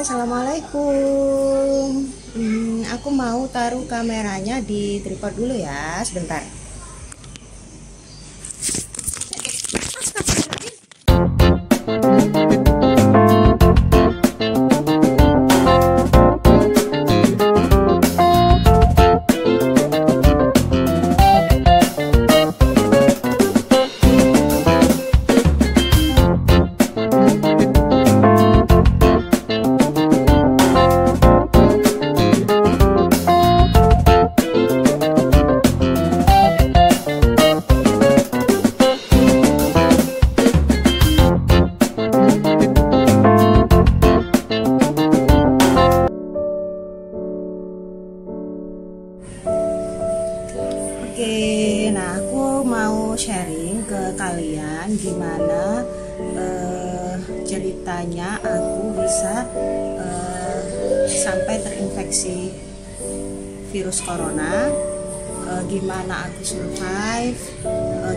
Assalamualaikum. Aku mau taruh kameranya di tripod dulu ya, sebentar. Oke, nah aku mau sharing ke kalian gimana ceritanya aku bisa sampai terinfeksi virus corona, gimana aku survive,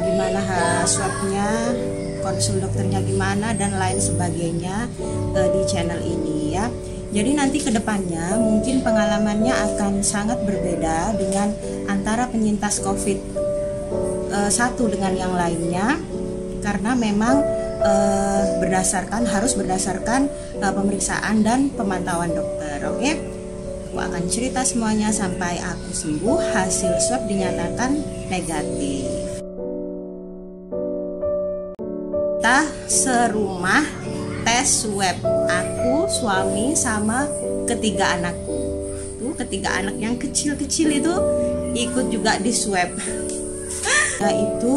gimana swabnya, konsul dokternya gimana, dan lain sebagainya di channel ini ya. Jadi nanti kedepannya mungkin pengalamannya akan sangat berbeda dengan antara penyintas COVID satu dengan yang lainnya, karena memang harus berdasarkan pemeriksaan dan pemantauan dokter. Oke, aku akan cerita semuanya sampai aku sembuh, hasil swab dinyatakan negatif. Kita serumah tes swab, aku, suami, sama ketiga anakku. Tuh, ketiga anak yang kecil-kecil itu ikut juga di swab. Nah, itu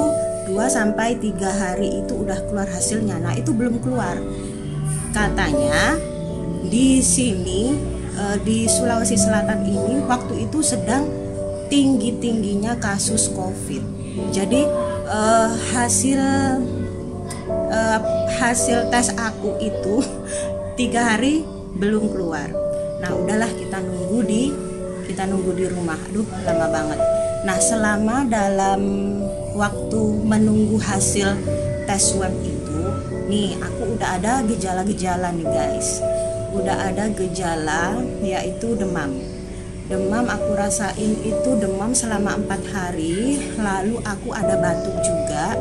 2-3 hari itu udah keluar hasilnya. Nah, itu belum keluar. Katanya di sini di Sulawesi Selatan ini waktu itu sedang tinggi-tingginya kasus COVID. Jadi hasil tes aku itu 3 hari belum keluar. Nah, udahlah kita nunggu di rumah. Aduh, lama banget. Nah, selama dalam waktu menunggu hasil tes swab itu, nih aku udah ada gejala-gejala nih guys. Udah ada gejala yaitu demam. Demam aku rasain itu demam selama 4 hari. Lalu aku ada batuk juga.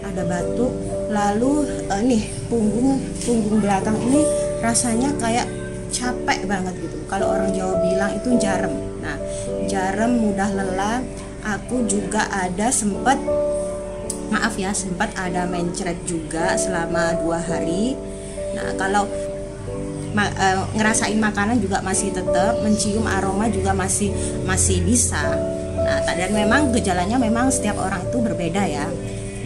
Ada batuk. Lalu nih punggung belakang ini rasanya kayak capek banget gitu. Kalau orang Jawa bilang itu jarem. Nah, jarem, mudah lelah. Aku juga ada sempat ada mencret juga selama 2 hari. Nah, kalau ngerasain makanan juga masih tetap, mencium aroma juga masih bisa. Nah, dan memang gejalanya memang setiap orang itu berbeda ya.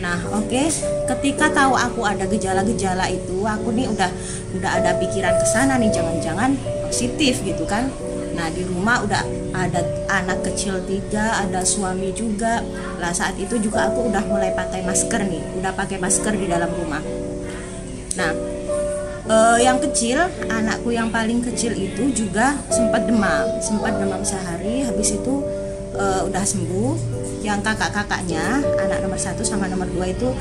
Nah, oke, ketika tahu aku ada gejala-gejala itu, aku nih udah ada pikiran ke sana nih, jangan-jangan positif gitu kan. Nah, di rumah udah ada anak kecil 3, ada suami juga. Lah, saat itu juga aku udah mulai pakai masker nih, udah pakai masker di dalam rumah. Nah, yang kecil, anakku yang paling kecil itu juga sempat demam sehari. Habis itu udah sembuh. Yang kakak-kakaknya, anak nomor 1 sama nomor 2 itu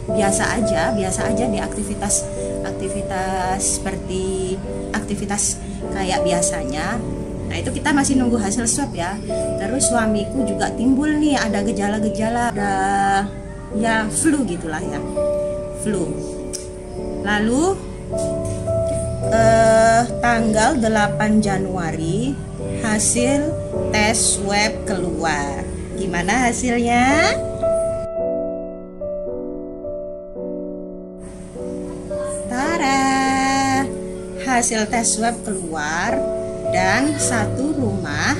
biasa aja di aktivitas seperti aktivitas kayak biasanya. Nah, itu kita masih nunggu hasil swab ya. Terus suamiku juga timbul nih ada gejala-gejala, ada ya flu gitulah ya, flu. Lalu tanggal 8 Januari hasil tes swab keluar. Gimana hasilnya? Tara, hasil tes swab keluar dan satu rumah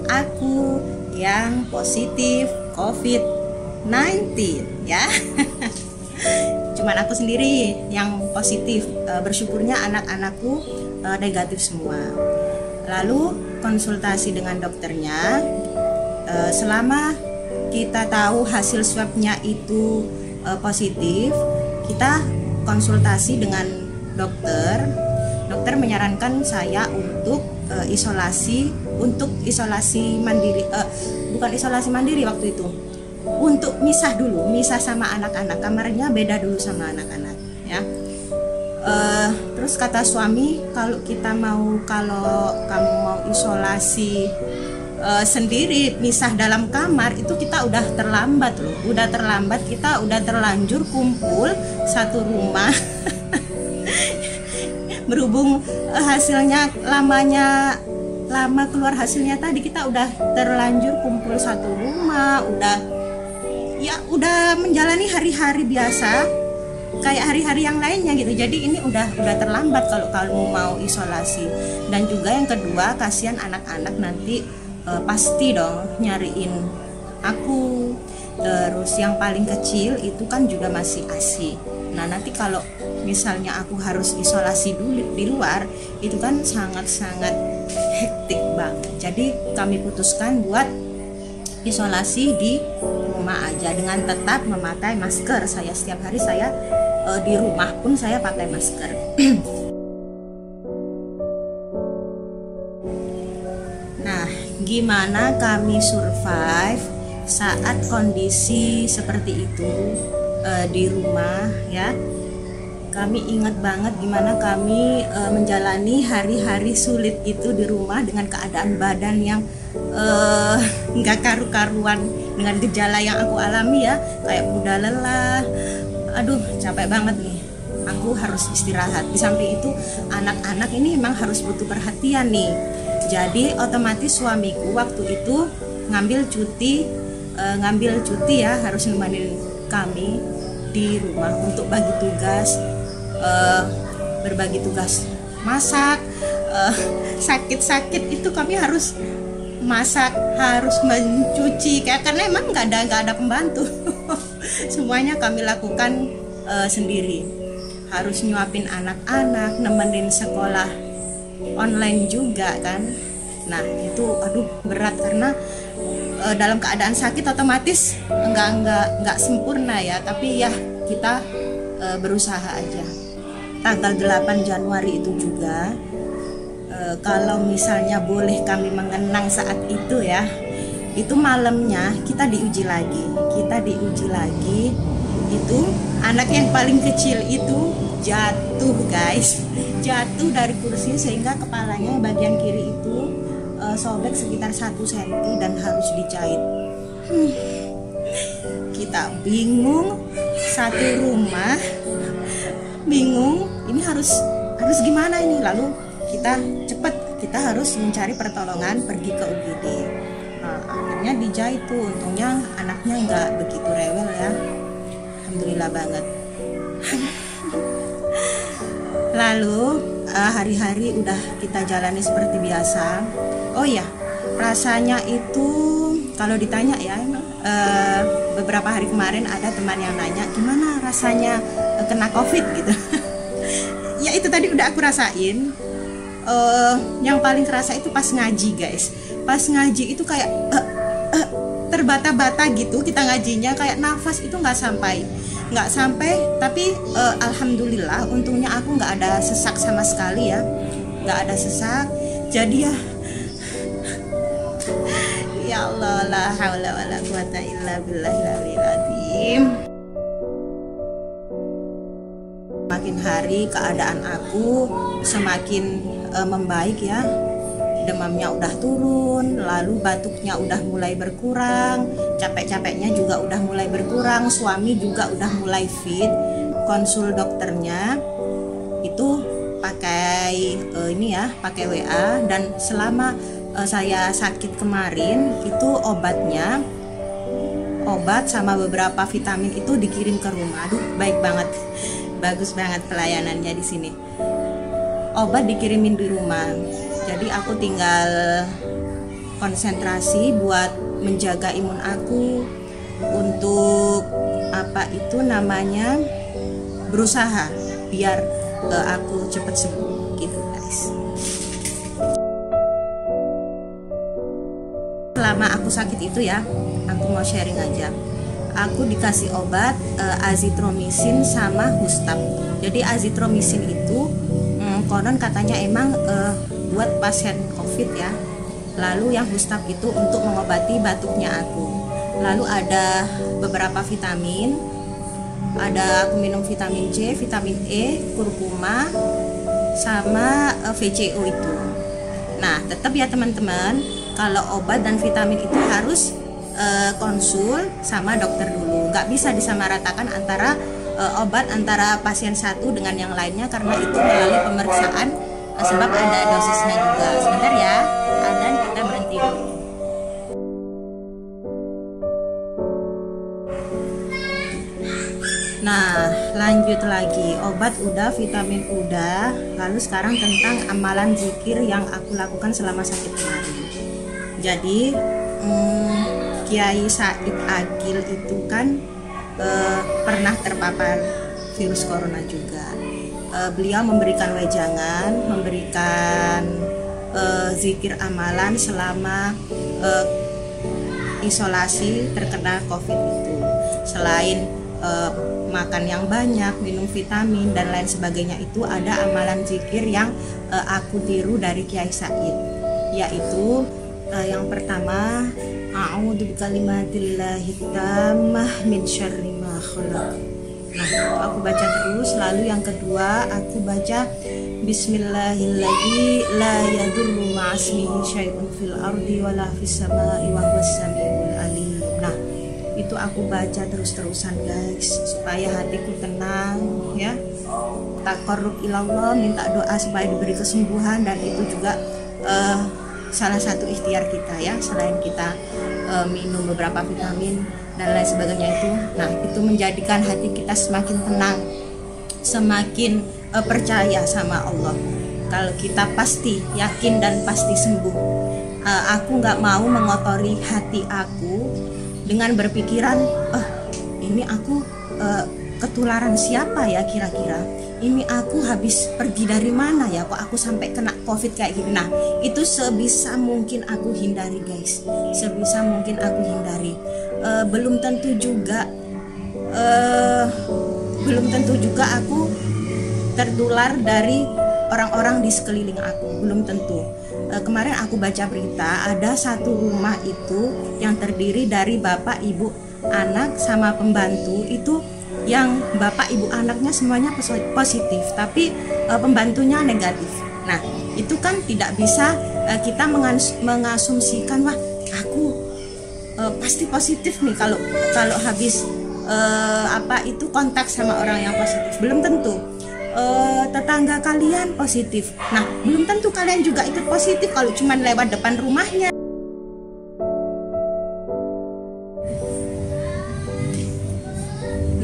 aku yang positif COVID-19 ya. Cuman aku sendiri yang positif. Bersyukurnya anak-anakku negatif semua. Lalu konsultasi dengan dokternya. Selama kita tahu hasil swabnya itu positif, kita konsultasi dengan dokter. Dokter menyarankan saya untuk isolasi mandiri, bukan isolasi mandiri waktu itu, untuk misah sama anak-anak. Kamarnya beda dulu sama anak-anak ya. Terus kata suami, kalau kamu mau isolasi sendiri, misah dalam kamar, itu kita udah terlambat loh, kita udah terlanjur kumpul satu rumah. Berhubung hasilnya lama keluar hasilnya tadi, kita udah terlanjur kumpul satu rumah, udah menjalani hari-hari biasa kayak hari-hari yang lainnya gitu. Jadi ini udah terlambat kalau kamu mau isolasi. Dan juga yang kedua, kasihan anak-anak nanti pasti dong nyariin aku. Terus yang paling kecil itu kan juga masih ASI. Nah nanti kalau misalnya aku harus isolasi dulu di luar, itu kan sangat-sangat hektik banget. Jadi kami putuskan buat isolasi di rumah aja dengan tetap memakai masker. Setiap hari di rumah pun saya pakai masker. Nah, gimana kami survive saat kondisi seperti itu di rumah ya? Kami ingat banget gimana kami menjalani hari-hari sulit itu di rumah dengan keadaan badan yang nggak karu-karuan, dengan gejala yang aku alami ya, kayak mudah lelah. Aduh, capek banget nih, aku harus istirahat. Di samping itu anak-anak ini memang harus butuh perhatian nih. Jadi otomatis suamiku waktu itu ngambil cuti ya, harus nemenin kami di rumah untuk bagi tugas, berbagi tugas masak. Sakit-sakit itu kami harus masak, harus mencuci, karena emang nggak ada pembantu. Semuanya kami lakukan sendiri. Harus nyuapin anak-anak, nemenin sekolah online juga kan. Nah itu aduh berat, karena dalam keadaan sakit otomatis nggak sempurna ya, tapi ya kita berusaha aja. Tanggal 8 Januari itu juga kalau misalnya boleh kami mengenang saat itu ya, itu malamnya kita diuji lagi. Itu anak yang paling kecil itu jatuh guys, jatuh dari kursi sehingga kepalanya bagian kiri itu sobek sekitar 1 cm dan harus dijahit. Kita bingung, satu rumah bingung, ini harus gimana ini. Lalu kita harus mencari pertolongan, pergi ke UGD. Nah, akhirnya dijahit tuh, untungnya anaknya nggak begitu rewel ya, alhamdulillah banget. Lalu hari-hari udah kita jalani seperti biasa. Oh ya, rasanya itu kalau ditanya ya, beberapa hari kemarin ada teman yang nanya gimana rasanya kena COVID gitu. Ya itu tadi udah aku rasain. Yang paling kerasa itu pas ngaji guys. Pas ngaji itu kayak terbata-bata gitu kita ngajinya, kayak nafas itu nggak sampai. Tapi alhamdulillah untungnya aku nggak ada sesak sama sekali ya, nggak ada sesak. Jadi ya Allah, la haula wala quwata illa billahil azim. Makin hari keadaan aku semakin membaik ya. Demamnya udah turun, lalu batuknya udah mulai berkurang, capek-capeknya juga udah mulai berkurang, suami juga udah mulai fit. Konsul dokternya itu pakai pakai WA, dan selama saya sakit kemarin itu obat sama beberapa vitamin itu dikirim ke rumah. Aduh, baik banget. Bagus banget pelayanannya di sini. Obat dikirimin di rumah. Jadi aku tinggal konsentrasi buat menjaga imun aku, untuk berusaha biar aku cepat sembuh gitu guys. Selama aku sakit itu ya, aku mau sharing aja. Aku dikasih obat azitromisin sama Hustab. Jadi azitromisin itu konon katanya emang buat pasien COVID ya. Lalu yang Hustab itu untuk mengobati batuknya aku. Lalu ada beberapa vitamin Ada aku minum vitamin C, vitamin E, kurkuma, sama VCO itu. Nah, tetap ya teman-teman, kalau obat dan vitamin itu harus konsul sama dokter dulu. Nggak bisa disamaratakan antara obat antara pasien satu dengan yang lainnya, karena itu melalui pemeriksaan, sebab ada dosisnya juga. Sebentar ya, dan kita berhenti dulu. Nah, lanjut lagi, obat udah, vitamin udah, lalu sekarang tentang amalan zikir yang aku lakukan selama sakit kemarin. Jadi Kiai Said Agil itu kan pernah terpapar virus corona juga. Beliau memberikan wejangan, memberikan zikir amalan selama isolasi terkena COVID itu. Selain makan yang banyak, minum vitamin dan lain sebagainya, itu ada amalan zikir yang aku tiru dari Kiai Said, yaitu yang pertama, a'udzu bikalimatillahi tammah min syarri ma khalaq. Nah, aku baca terus. Lalu yang kedua, aku baca bismillahirrahmanirrahim, la yadurru ma'asmihi syai'un fil ardi wala fis samai wa huwas samiul alim. Nah, itu aku baca terus-terusan guys, supaya hatiku tenang ya. Taqarrub ilallah, minta doa supaya diberi kesembuhan, dan itu juga salah satu ikhtiar kita ya, selain kita minum beberapa vitamin dan lain sebagainya itu. Nah, itu menjadikan hati kita semakin tenang, semakin percaya sama Allah. Kalau kita pasti yakin dan pasti sembuh. Aku nggak mau mengotori hati aku dengan berpikiran, ini aku ketularan siapa ya kira-kira, ini aku habis pergi dari mana ya, kok aku sampai kena COVID kayak gini. Nah, itu sebisa mungkin aku hindari guys, sebisa mungkin aku hindari. Belum tentu juga aku tertular dari orang-orang di sekeliling aku, belum tentu. Kemarin aku baca berita, ada satu rumah itu yang terdiri dari bapak, ibu, anak, sama pembantu. Itu yang bapak, ibu, anaknya semuanya positif, tapi pembantunya negatif. Nah, itu kan tidak bisa kita mengasumsikan, wah aku pasti positif nih kalau habis itu kontak sama orang yang positif. Belum tentu. Tetangga kalian positif, nah belum tentu kalian juga ikut positif kalau cuman lewat depan rumahnya.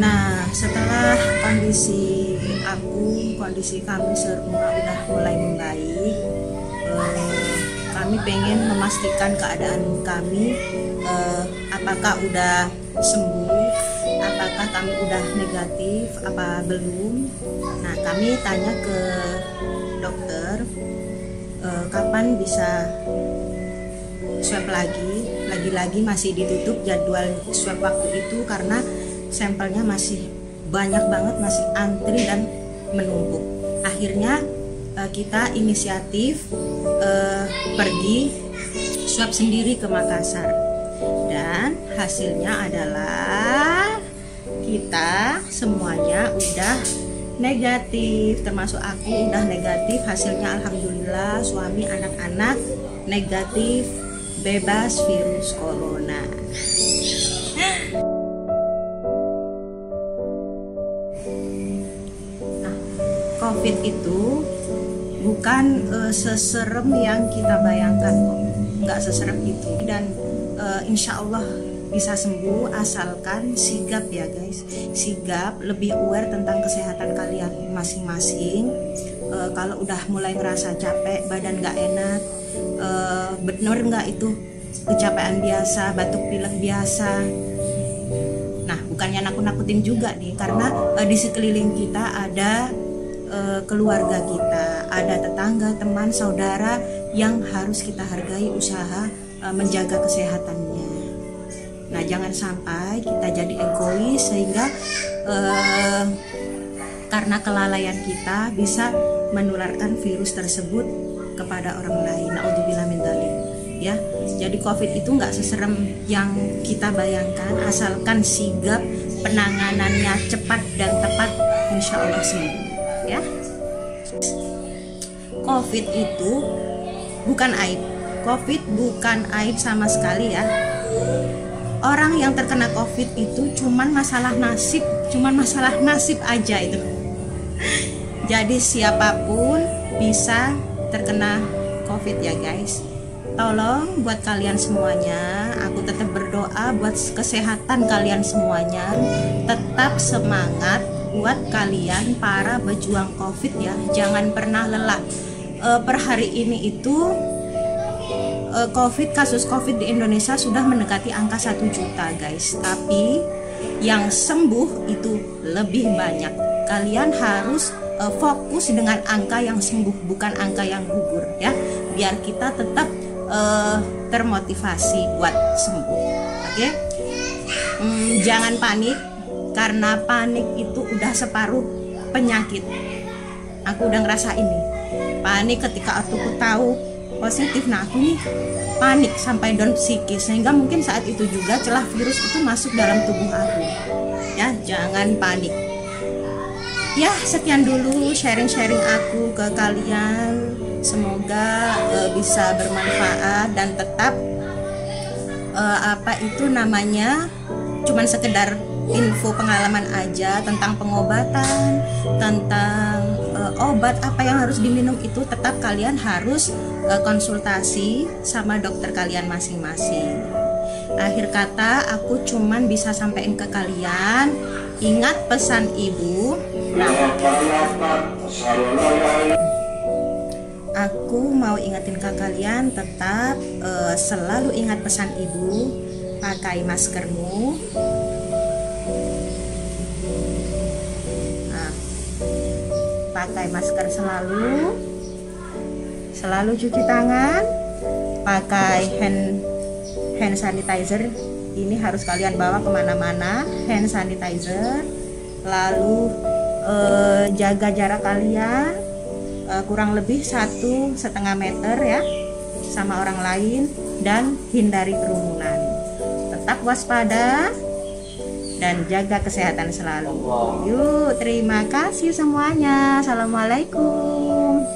Nah, setelah kondisi kami serumah udah mulai membaik, kami pengen memastikan keadaan kami, apakah udah sembuh, apakah kami udah negatif, apa belum. Nah, kami tanya ke dokter, kapan bisa swab lagi. Lagi-lagi masih ditutup jadwal swab waktu itu karena sampelnya masih banyak banget, masih antri dan menumpuk. Akhirnya kita inisiatif pergi swab sendiri ke Makassar, dan hasilnya adalah kita semuanya udah negatif, termasuk aku udah negatif. Hasilnya alhamdulillah, suami, anak-anak negatif, bebas virus corona. Nah, COVID itu bukan seserem yang kita bayangkan kok, nggak seserem itu, dan insya Allah bisa sembuh asalkan sigap ya guys, sigap, lebih aware tentang kesehatan kalian masing-masing. Kalau udah mulai ngerasa capek, badan nggak enak, bener nggak itu kecapean biasa, batuk pilek biasa. Nah, bukannya nakut-nakutin juga nih, karena di sekeliling kita ada keluarga kita, ada tetangga, teman, saudara yang harus kita hargai usaha menjaga kesehatannya. Nah, jangan sampai kita jadi egois sehingga karena kelalaian kita bisa menularkan virus tersebut kepada orang lain. Naudzubillah min dzalik. Ya, jadi COVID itu nggak seserem yang kita bayangkan, asalkan sigap, penanganannya cepat dan tepat, insya Allah sembuh ya. COVID itu bukan aib. COVID bukan aib sama sekali ya. Orang yang terkena COVID itu cuman masalah nasib aja itu. Jadi siapapun bisa terkena COVID ya guys. Tolong buat kalian semuanya, aku tetap berdoa buat kesehatan kalian semuanya. Tetap semangat buat kalian para pejuang COVID ya. Jangan pernah lelah. Per hari ini itu kasus COVID di Indonesia sudah mendekati angka 1 juta guys. Tapi yang sembuh itu lebih banyak. Kalian harus fokus dengan angka yang sembuh, bukan angka yang gugur ya. Biar kita tetap termotivasi buat sembuh. Oke? Jangan panik, karena panik itu udah separuh penyakit. Aku udah ngerasain nih. Panik ketika aku tahu positif, nah aku nih panik sampai down psikis, sehingga mungkin saat itu juga celah virus itu masuk dalam tubuh aku ya. Jangan panik ya. Sekian dulu sharing-sharing aku ke kalian, semoga bisa bermanfaat dan tetap cuman sekedar info pengalaman aja tentang pengobatan, tentang obat apa yang harus diminum. Itu tetap kalian harus konsultasi sama dokter kalian masing-masing. Akhir kata aku cuman bisa sampaikan ke kalian, ingat pesan ibu. Nah, aku mau ingetin ke kalian, tetap selalu ingat pesan ibu, pakai maskermu. Pakai masker selalu cuci tangan, pakai hand sanitizer. Ini harus kalian bawa kemana-mana, hand sanitizer. Lalu jaga jarak kalian kurang lebih 1,5 meter ya sama orang lain, dan hindari kerumunan. Tetap waspada dan jaga kesehatan selalu. Yuk, terima kasih semuanya. Assalamualaikum.